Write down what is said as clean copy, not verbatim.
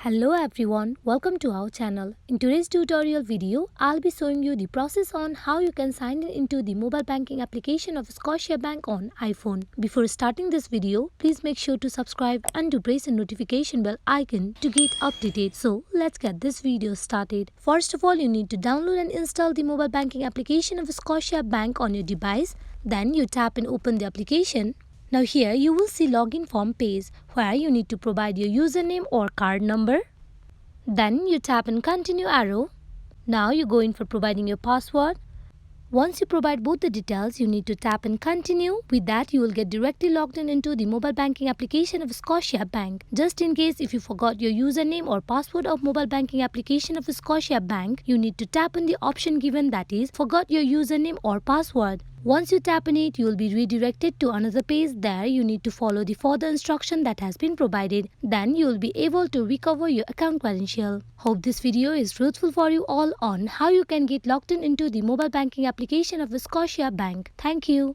Hello everyone, welcome to our channel. In today's tutorial video, I'll be showing you the process on how you can sign in into the mobile banking application of Scotiabank on iPhone. Before starting this video, please make sure to subscribe and to press the notification bell icon to get updated. So let's get this video started. First of all, you need to download and install the mobile banking application of Scotiabank on your device. Then you tap and open the application. Now here you will see login form page where you need to provide your username or card number. Then you tap and continue arrow. Now you go in for providing your password. Once you provide both the details, you need to tap and continue. With that, you will get directly logged in into the mobile banking application of Scotiabank. Just in case if you forgot your username or password of mobile banking application of Scotiabank, you need to tap on the option given, that is, forgot your username or password. Once you tap on it, you will be redirected to another page. There you need to follow the further instruction that has been provided. Then you will be able to recover your account credential. Hope this video is fruitful for you all on how you can get logged in into the mobile banking application of Scotiabank. Thank you.